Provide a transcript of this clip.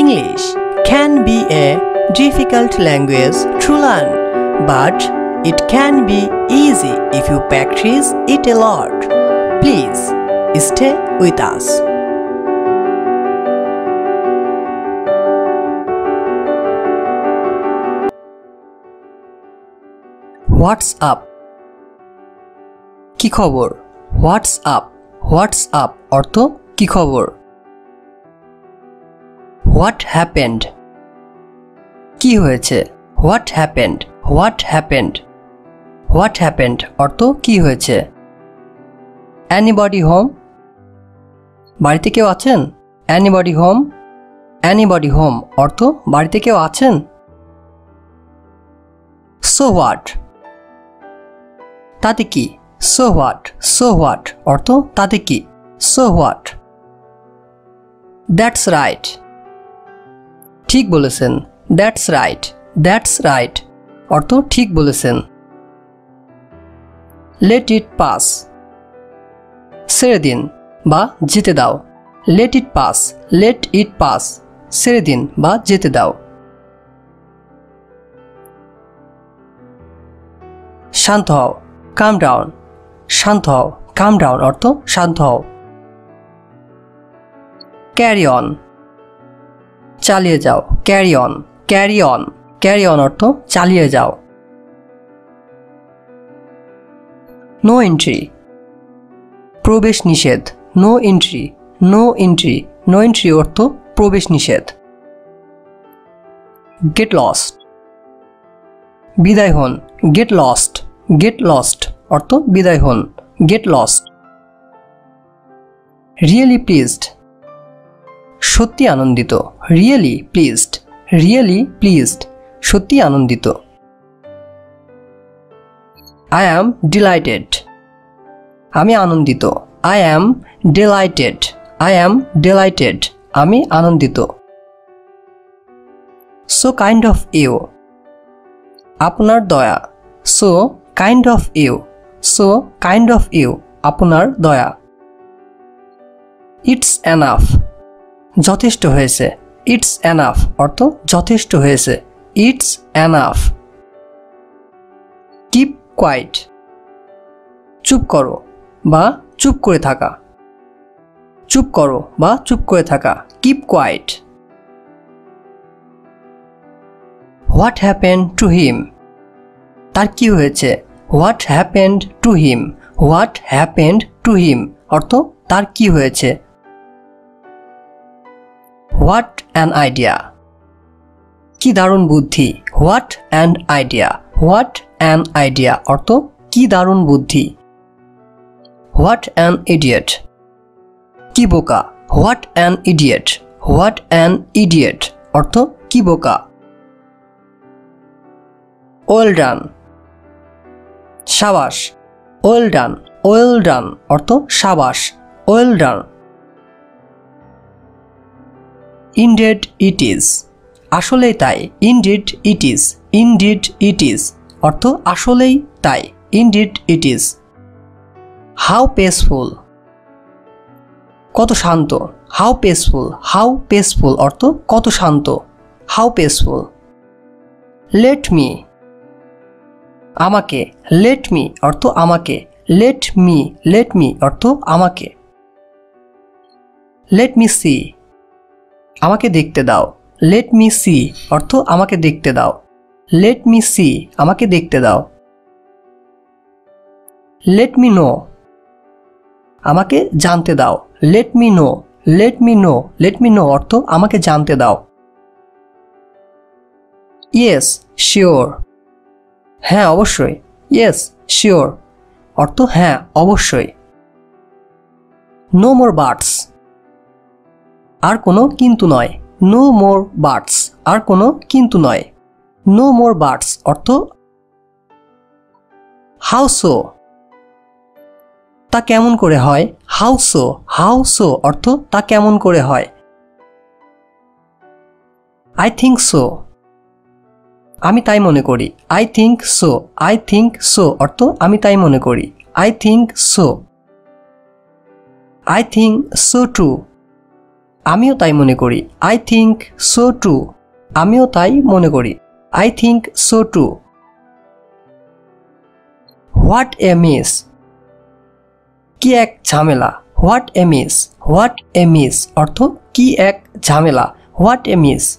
English can be a difficult language to learn, but it can be easy if you practice it a lot. Please stay with us. What's up? কি খবর? What's up? What's up অর্থ কি খবর? What happened? কি হয়েছে? What happened? What happened? What happened অর্থ কি হয়েছে? Anybody home? বাড়িতে কেউ আছেন? Anybody home? Anybody home অর্থ বাড়িতে কেউ আছেন? So what? তাতে কি? So what? So what অর্থ তাতে কি? So what? That's right. ঠিক বলেছেন। That's right. That's right অর্থ ঠিক বলেছেন। Let it pass. ছেড়ে দিন বা যেতে দাও। Let it pass. Let it pass ছেড়ে দিন বা যেতে দাও। শান্ত হও। Calm down. শান্ত হও। Calm down অর্থ শান্ত হও। Carry on. চালিয়ে যাও। Carry on. Carry on. Carry on অর্থ চালিয়ে যাও। No entry. প্রবেশ নিষেধ। No entry. No entry. No entry অর্থ প্রবেশ নিষেধ। Get lost. বিদায় হন। Get lost. Get lost অর্থ বিদায় হন। Get lost. Really pleased. সত্যি আনন্দিত। Really pleased. Really pleased সত্যি আনন্দিত। I am delighted. আমি আনন্দিত। I am delighted. I am delighted আমি আনন্দিত। So kind of you. আপনার দয়া। So kind of you. So kind of you আপনার দয়া। It's enough. যথেষ্ট হয়েছে। It's enough অর্থ যথেষ্ট হয়েছে। It's enough. Keep quiet. চুপ করো বা চুপ করে থাকা। চুপ করো বা চুপ করে থাকা। Keep quiet. What happened to him? তার কি হয়েছে? What happened to him? What happened to him অর্থ তার কি হয়েছে? What an idea. কি দারুণ বুদ্ধি। What an idea. What an idea অর্থ কি দারুণ বুদ্ধি। What an idiot. কি বোকা। What an idiot. What an idiot অর্থ কি বোকা। Well done. সাবাস। Well done. Well done অর্থ সাবাস। Well done. Indeed it is. আসলেই তাই। Indeed it is. Indeed it is অর্থ আসলেই তাই। Indeed it is. How peaceful. কত শান্ত। How peaceful. How peaceful অর্থ কত শান্ত। How peaceful. Let me. আমাকে। Let me অর্থ আমাকে। Let me. Let me অর্থ আমাকে। Let me see. আমাকে দেখতে দাও। Let me see অর্থ আমাকে দেখতে দাও। Let me see আমাকে দেখতে দাও। Let me know. আমাকে জানতে দাও। Let me know. Let me know. Let me know অর্থ আমাকে জানতে দাও। Yes, sure. হ্যাঁ অবশ্যই। Yes, sure অর্থ হ্যাঁ অবশ্যই। No more buts. আর কোনো কিন্তু নয়। No more buts আর কোনো কিন্তু নয়। No more buts অর্থ How so? তা কেমন করে হয়। How so? How so অর্থ তা কেমন করে হয়। I think so. আমি তাই মনে করি। I think so. I think so অর্থ আমি তাই মনে করি। I think so. I think so too. আমিও তাই মনে করি। I think so too. আমিও তাই মনে করি। I think so too. What a miss. কি এক ঝামেলা। What a miss. What a miss অর্থ কি এক ঝামেলা। What a miss.